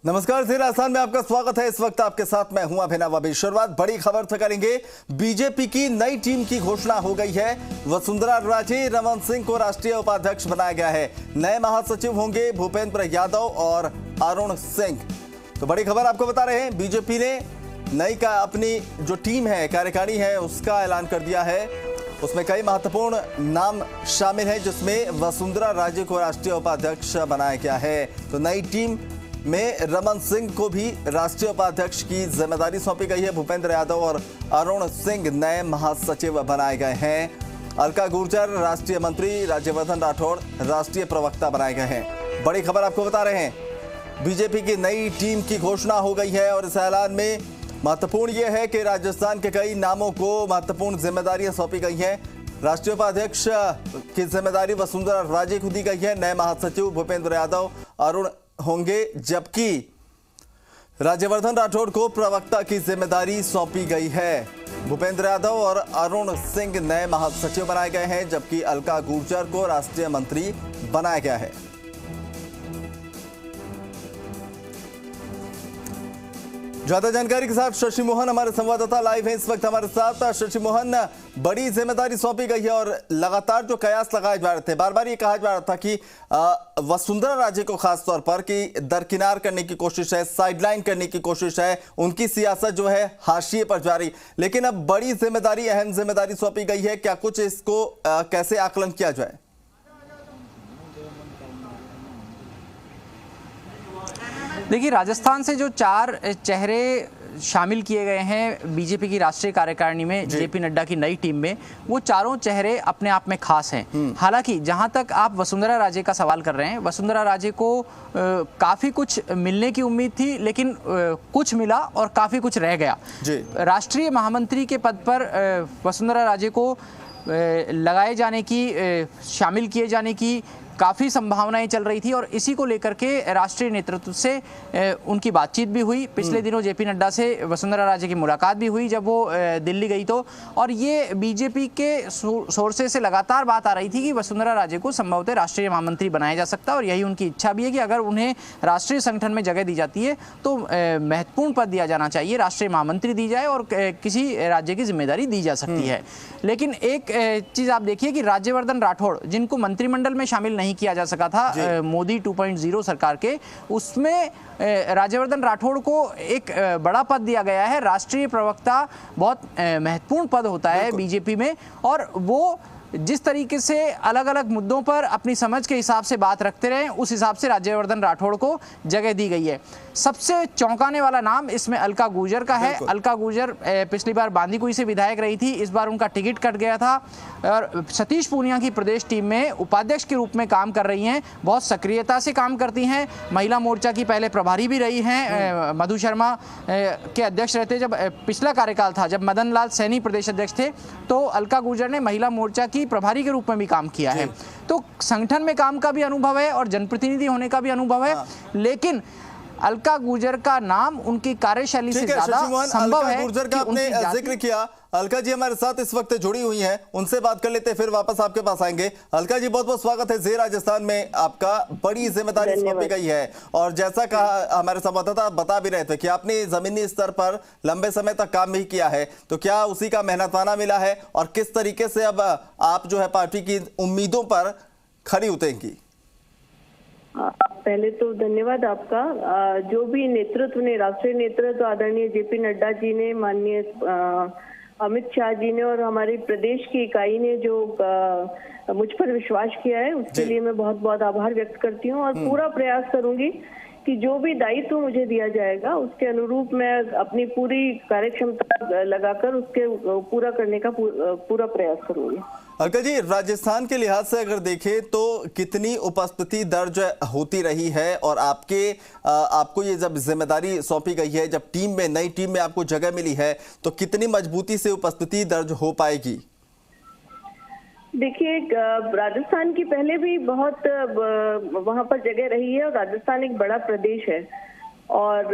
नमस्कार, ज़ेर आसान में आपका स्वागत है। इस वक्त आपके साथ मैं हूं अभिनव। अभी शुरुआत बड़ी खबर से करेंगे। बीजेपी की नई टीम की घोषणा हो गई है। वसुंधरा राजे, रमन सिंह को राष्ट्रीय उपाध्यक्ष बनाया गया है। नए महासचिव होंगे भूपेंद्र यादव और अरुण सिंह। तो बड़ी खबर आपको बता रहे हैं, बीजेपी ने नई का अपनी जो टीम है, कार्यकारिणी है, उसका ऐलान कर दिया है। उसमें कई महत्वपूर्ण नाम शामिल हैं, जिसमें वसुंधरा राजे को राष्ट्रीय उपाध्यक्ष बनाया गया है। तो नई टीम में रमन सिंह को भी राष्ट्रीय उपाध्यक्ष की जिम्मेदारी सौंपी गई है। भूपेंद्र यादव और अरुण सिंह नए महासचिव बनाए गए हैं। अलका गुर्जर राष्ट्रीय मंत्री, राज्यवर्धन राठौड़ राष्ट्रीय प्रवक्ता बनाए गए हैं। बड़ी खबर आपको बता रहे हैं, बीजेपी की नई टीम की घोषणा हो गई है और इस ऐलान में महत्वपूर्ण यह है कि राजस्थान के कई नामों को महत्वपूर्ण जिम्मेदारियां सौंपी गई हैं। राष्ट्रीय उपाध्यक्ष की जिम्मेदारी वसुंधरा राजे को दी गई है। नए महासचिव भूपेंद्र यादव, अरुण होंगे, जबकि राज्यवर्धन राठौड़ को प्रवक्ता की जिम्मेदारी सौंपी गई है। भूपेंद्र यादव और अरुण सिंह नए महासचिव बनाए गए हैं, जबकि अलका गुर्जर को राष्ट्रीय मंत्री बनाया गया है। ज्यादा जानकारी के साथ शशि मोहन हमारे संवाददाता लाइव हैं इस वक्त हमारे साथ। शशि मोहन, बड़ी जिम्मेदारी सौंपी गई है और लगातार जो कयास लगाए जा रहे थे, बार बार ये कहा जा रहा था कि वसुंधरा राजे को खास तौर पर कि दरकिनार करने की कोशिश है, साइडलाइन करने की कोशिश है, उनकी सियासत जो है हाशिए पर जा रही। लेकिन अब बड़ी जिम्मेदारी, अहम जिम्मेदारी सौंपी गई है। क्या कुछ इसको कैसे आकलन किया जाए? देखिए, राजस्थान से जो 4 चेहरे शामिल किए गए हैं बीजेपी की राष्ट्रीय कार्यकारिणी में, जेपी नड्डा की नई टीम में, वो चारों चेहरे अपने आप में खास हैं। हालांकि जहां तक आप वसुंधरा राजे का सवाल कर रहे हैं, वसुंधरा राजे को काफ़ी कुछ मिलने की उम्मीद थी, लेकिन कुछ मिला और काफ़ी कुछ रह गया। राष्ट्रीय महामंत्री के पद पर वसुंधरा राजे को लगाए जाने की, शामिल किए जाने की काफ़ी संभावनाएं चल रही थी और इसी को लेकर के राष्ट्रीय नेतृत्व से उनकी बातचीत भी हुई। पिछले दिनों जेपी नड्डा से वसुंधरा राजे की मुलाकात भी हुई जब वो दिल्ली गई तो। और ये बीजेपी के सोर्सेज से लगातार बात आ रही थी कि वसुंधरा राजे को संभवतः राष्ट्रीय महामंत्री बनाया जा सकता है और यही उनकी इच्छा भी है कि अगर उन्हें राष्ट्रीय संगठन में जगह दी जाती है तो महत्वपूर्ण पद दिया जाना चाहिए, राष्ट्रीय महामंत्री दी जाए और किसी राज्य की जिम्मेदारी दी जा सकती है। लेकिन एक चीज़ आप देखिए कि राज्यवर्धन राठौड़, जिनको मंत्रिमंडल में शामिल नहीं किया जा सका था मोदी 2.0 सरकार के, उसमें राज्यवर्धन राठौड़ को एक बड़ा पद दिया गया है। राष्ट्रीय प्रवक्ता बहुत महत्वपूर्ण पद होता है बीजेपी में और वो जिस तरीके से अलग अलग मुद्दों पर अपनी समझ के हिसाब से बात रखते रहे, उस हिसाब से राज्यवर्धन राठौड़ को जगह दी गई है। सबसे चौंकाने वाला नाम इसमें अलका गुर्जर का है। अलका गुर्जर पिछली बार बांदीकुई से विधायक रही थी, इस बार उनका टिकट कट गया था और सतीश पूनिया की प्रदेश टीम में उपाध्यक्ष के रूप में काम कर रही हैं। बहुत सक्रियता से काम करती हैं। महिला मोर्चा की पहले प्रभारी भी रही हैं। मधु शर्मा के अध्यक्ष रहते जब पिछला कार्यकाल था, जब मदन लाल सैनी प्रदेश अध्यक्ष थे, तो अलका गुर्जर ने महिला मोर्चा की प्रभारी के रूप में भी काम किया है। तो संगठन में काम का भी अनुभव है और जनप्रतिनिधि होने का भी अनुभव है। लेकिन अलका गुर्जर का नाम उनकी कार्यशैली से ज्यादा संभव है। गुर्जर का आपने जिक्र किया, अलका जी हमारे साथ इस वक्त जुड़ी हुई हैं, उनसे बात कर लेते हैं, फिर वापस आपके पास आएंगे। अलका जी, बहुत बहुत स्वागत है ज़ेर राजस्थान में आपका। बड़ी जिम्मेदारी सौंपी गई है और जैसा कहा हमारे संवाददाता बता भी रहे थे कि आपने जमीनी स्तर पर लंबे समय तक काम भी किया है, तो क्या उसी का मेहनताना मिला है और किस तरीके से अब आप जो है पार्टी की उम्मीदों पर खरी उतरेंगी? पहले तो धन्यवाद आपका। जो भी नेतृत्व ने, राष्ट्रीय नेतृत्व आदरणीय जेपी नड्डा जी ने, माननीय अमित शाह जी ने और हमारी प्रदेश की इकाई ने जो मुझ पर विश्वास किया है, उसके लिए मैं बहुत बहुत आभार व्यक्त करती हूँ और पूरा प्रयास करूंगी कि जो भी दायित्व मुझे दिया जाएगा उसके अनुरूप मैं अपनी पूरी कार्यक्षमता लगाकर उसके पूरा करने का पूरा प्रयास करूंगी। अलका जी, राजस्थान के लिहाज से अगर देखें तो कितनी उपस्थिति दर्ज होती रही है और आपको ये जब जिम्मेदारी सौंपी गई है, जब टीम में, नई टीम में आपको जगह मिली है, तो कितनी मजबूती से उपस्थिति दर्ज हो पाएगी? देखिए, राजस्थान की पहले भी बहुत वहां पर जगह रही है और राजस्थान एक बड़ा प्रदेश है, और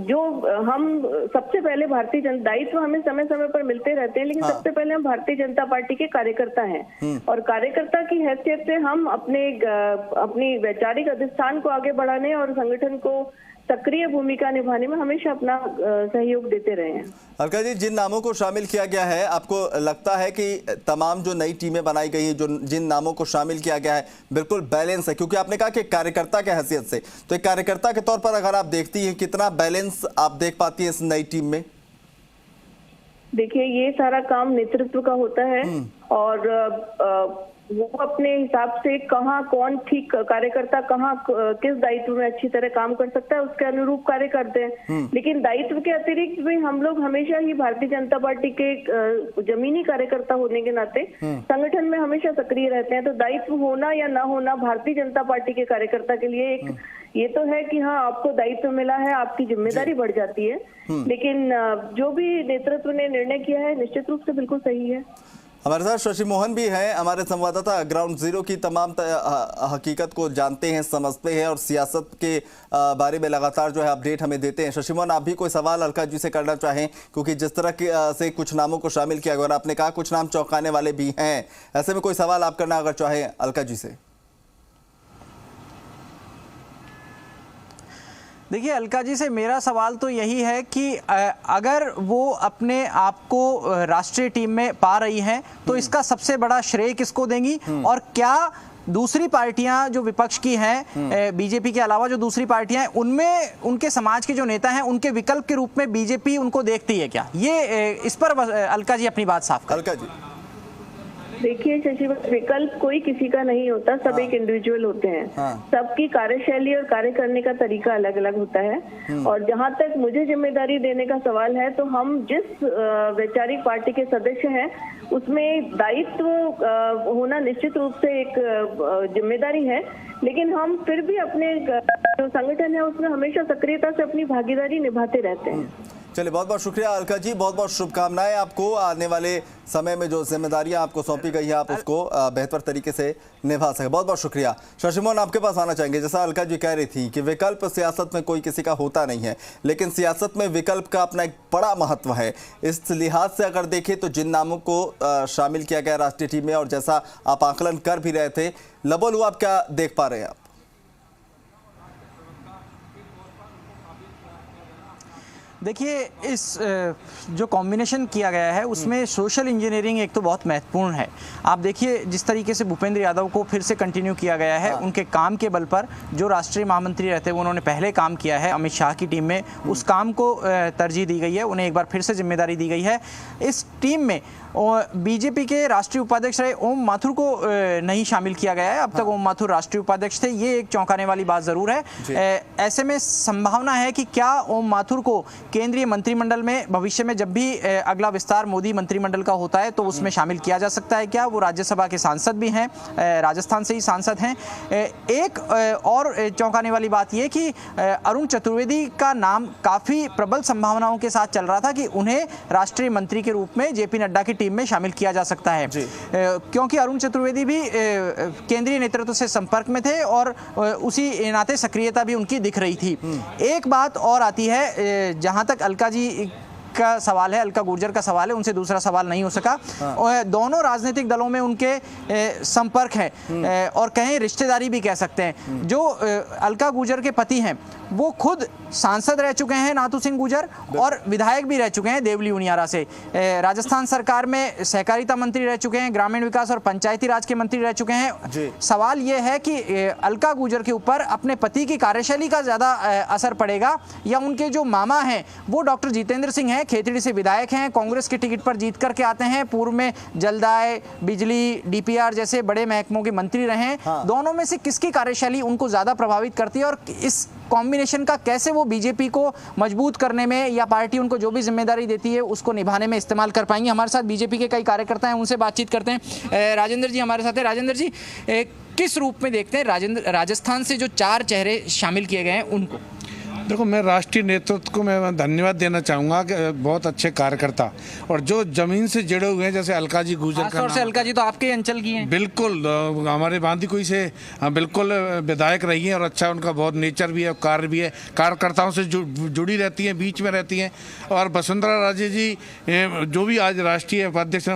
जो हम सबसे पहले भारतीय जनता दायित्व हमें समय समय पर मिलते रहते हैं, लेकिन सबसे पहले हम भारतीय जनता पार्टी के कार्यकर्ता हैं और कार्यकर्ता की हैसियत से हम अपनी वैचारिक अधिष्ठान को आगे बढ़ाने और संगठन को सक्रिय भूमिका निभाने में हमेशा अपना सहयोग देते रहे हैं। अलका जी, जिन नामों को शामिल किया गया है, आपको लगता है कि तमाम जो नई टीमें बनाई गई हैं, जो जिन नामों को शामिल किया गया है, बिल्कुल बैलेंस है? क्योंकि आपने कहा कि कार्यकर्ता के हैसियत से, तो एक कार्यकर्ता के तौर पर अगर आप देखती हैं, कितना बैलेंस आप देख पाती हैं इस नई टीम में? देखिए, ये सारा काम नेतृत्व का होता है और वो अपने हिसाब से कहाँ कौन ठीक कार्यकर्ता कहाँ किस दायित्व में अच्छी तरह काम कर सकता है, उसके अनुरूप कार्य करते हैं। लेकिन दायित्व के अतिरिक्त भी हम लोग हमेशा ही भारतीय जनता पार्टी के जमीनी कार्यकर्ता होने के नाते संगठन में हमेशा सक्रिय रहते हैं। तो दायित्व होना या ना होना भारतीय जनता पार्टी के कार्यकर्ता के लिए एक ये तो है कि हाँ, आपको दायित्व मिला है, आपकी जिम्मेदारी बढ़ जाती है, लेकिन जो भी नेतृत्व ने निर्णय किया है निश्चित रूप से बिल्कुल सही है। हमारे साथ शशि मोहन भी हैं, हमारे संवाददाता, ग्राउंड जीरो की तमाम हकीकत को जानते हैं, समझते हैं और सियासत के बारे में लगातार जो है अपडेट हमें देते हैं। शशि मोहन, आप भी कोई सवाल अलका जी से करना चाहें? क्योंकि जिस तरह से कुछ नामों को शामिल किया गया और आपने कहा कुछ नाम चौंकाने वाले भी हैं, ऐसे में कोई सवाल आप करना अगर चाहें अलका जी से? देखिए, अलका जी से मेरा सवाल तो यही है कि अगर वो अपने आप को राष्ट्रीय टीम में पा रही हैं तो इसका सबसे बड़ा श्रेय किसको देंगी, और क्या दूसरी पार्टियां जो विपक्ष की हैं, बीजेपी के अलावा जो दूसरी पार्टियां हैं, उनमें उनके समाज के जो नेता हैं उनके विकल्प के रूप में बीजेपी उनको देखती है क्या? ये इस पर अलका जी अपनी बात साफ करें। अलका जी, देखिए शशि, विकल्प कोई किसी का नहीं होता, सब एक इंडिविजुअल होते हैं। सबकी कार्यशैली और कार्य करने का तरीका अलग अलग होता है और जहां तक मुझे जिम्मेदारी देने का सवाल है, तो हम जिस वैचारिक पार्टी के सदस्य हैं उसमें दायित्व होना निश्चित रूप से एक जिम्मेदारी है, लेकिन हम फिर भी अपने जो संगठन है उसमें हमेशा सक्रियता से अपनी भागीदारी निभाते रहते हैं। चलिए, बहुत बहुत शुक्रिया अलका जी, बहुत बहुत शुभकामनाएं आपको। आने वाले समय में जो जिम्मेदारियां आपको सौंपी गई है आप उसको बेहतर तरीके से निभा सके। बहुत बहुत शुक्रिया। शशि मोहन, आपके पास आना चाहेंगे। जैसा अलका जी कह रही थी कि विकल्प सियासत में कोई किसी का होता नहीं है, लेकिन सियासत में विकल्प का अपना एक बड़ा महत्व है। इस लिहाज से अगर देखें तो जिन नामों को शामिल किया गया राष्ट्रीय टीम में, और जैसा आप आकलन कर भी रहे थे, लबोलू आप क्या देख पा रहे हैं आप? देखिए, इस जो कॉम्बिनेशन किया गया है उसमें सोशल इंजीनियरिंग एक तो बहुत महत्वपूर्ण है। आप देखिए, जिस तरीके से भूपेंद्र यादव को फिर से कंटिन्यू किया गया है, उनके काम के बल पर, जो राष्ट्रीय महामंत्री रहते हैं उन्होंने पहले काम किया है अमित शाह की टीम में, उस काम को तरजीह दी गई है, उन्हें एक बार फिर से जिम्मेदारी दी गई है। इस टीम में बीजेपी के राष्ट्रीय उपाध्यक्ष रहे ओम माथुर को नहीं शामिल किया गया है। अब तक ओम माथुर राष्ट्रीय उपाध्यक्ष थे, ये एक चौंकाने वाली बात जरूर है। ऐसे में संभावना है कि क्या ओम माथुर को केंद्रीय मंत्रिमंडल में भविष्य में जब भी अगला विस्तार मोदी मंत्रिमंडल का होता है तो उसमें शामिल किया जा सकता है क्या? वो राज्यसभा के सांसद भी हैं, राजस्थान से ही सांसद हैं। एक और चौंकाने वाली बात यह कि अरुण चतुर्वेदी का नाम काफ़ी प्रबल संभावनाओं के साथ चल रहा था कि उन्हें राष्ट्रीय मंत्री के रूप में जेपी नड्डा की टीम में शामिल किया जा सकता है, क्योंकि अरुण चतुर्वेदी भी केंद्रीय नेतृत्व से संपर्क में थे और उसी नाते सक्रियता भी उनकी दिख रही थी। एक बात और आती है, जहां तक अलका जी का सवाल है, अलका गुर्जर का सवाल है, उनसे दूसरा सवाल नहीं हो सका। दोनों राजनीतिक दलों में उनके संपर्क है और कहें रिश्तेदारी भी कह सकते हैं। जो अलका गुर्जर के पति हैं वो खुद सांसद रह चुके हैं, नाथू सिंह गुर्जर, और विधायक भी रह चुके हैं देवली उनियारा से। राजस्थान सरकार में सहकारिता मंत्री रह चुके हैं, ग्रामीण विकास और पंचायती राज के मंत्री रह चुके हैं। सवाल यह है कि अलका गुर्जर के ऊपर अपने पति की कार्यशैली का ज्यादा असर पड़ेगा या उनके जो मामा हैं वो डॉक्टर जितेंद्र सिंह हैं, खेतड़ी से विधायक हैं, कांग्रेस के टिकट पर जीत करके आते हैं, पूर्व में जलदाय, बिजली, डीपीआर जैसे बड़े महकमों के मंत्री रहे। दोनों में से किसकी कार्यशैली उनको ज्यादा प्रभावित करती है और इस कॉम्बिनेशन का कैसे वो बीजेपी को मजबूत करने में या पार्टी उनको जो भी जिम्मेदारी देती है उसको निभाने में इस्तेमाल कर पाएंगे? हमारे साथ बीजेपी के कई कार्यकर्ता हैं, उनसे बातचीत करते हैं। राजेंद्र जी हमारे साथ हैं। राजेंद्र जी, किस रूप में देखते हैं राजस्थान से जो 4 चेहरे शामिल किए गए हैं उनको? देखो, मैं राष्ट्रीय नेतृत्व को मैं धन्यवाद देना चाहूँगा कि बहुत अच्छे कार्यकर्ता और जो जमीन से जुड़े हुए हैं, जैसे अलका जी गुजर का खासतौर से अलका जी तो आपके अंचल की हैं। बिल्कुल, हमारे बांदीकुई से बिल्कुल विधायक रही हैं और अच्छा उनका बहुत नेचर भी है, कार्य भी है, कार्यकर्ताओं से जुड़ी रहती हैं, बीच में रहती हैं। और वसुंधरा राजे जी जो भी आज राष्ट्रीय उपाध्यक्ष हैं,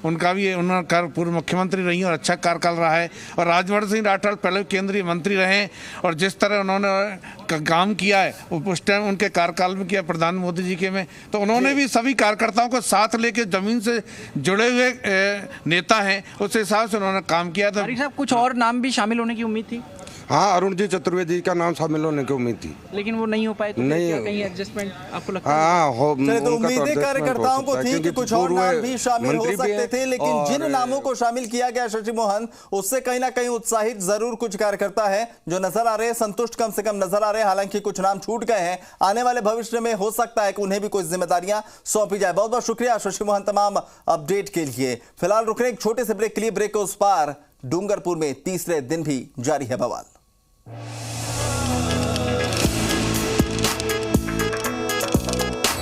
उनका भी उन्होंने पूर्व मुख्यमंत्री रही और अच्छा कार्यकाल रहा है। और राजवर्धन सिंह राठौड़ पहले केंद्रीय मंत्री रहे और जिस तरह उन्होंने काम किया है उस टाइम उनके कार्यकाल में किया, प्रधान मोदी जी के में, तो उन्होंने भी सभी कार्यकर्ताओं को साथ लेके जमीन से जुड़े हुए नेता हैं, उस हिसाब से उन्होंने काम किया था। साहब, कुछ और नाम भी शामिल होने की उम्मीद थी? हाँ, अरुण जी चतुर्वेदी का नाम शामिल होने की उम्मीद थी, लेकिन वो नहीं हो पाए, तो नहीं, क्या कहीं एडजस्टमेंट आपको लगता है? हाँ, चलिए, तो उम्मीदें कार्यकर्ताओं को थी कि कुछ और नाम भी शामिल हो सकते थे, लेकिन जिन नामों को शामिल किया गया शशि मोहन, उससे कहीं ना कहीं उत्साहित जरूर कुछ कार्यकर्ता है जो नजर आ रहे हैं, संतुष्ट कम से कम नजर आ रहे हैं। हालांकि कुछ नाम छूट गए हैं, आने वाले भविष्य में हो सकता है कि उन्हें भी कुछ जिम्मेदारियां सौंपी जाए। बहुत बहुत शुक्रिया शशि मोहन तमाम अपडेट के लिए। फिलहाल रुक रहे एक छोटे से ब्रेक के लिए। ब्रेक के उस पार डूंगरपुर में तीसरे दिन भी जारी है बवाल।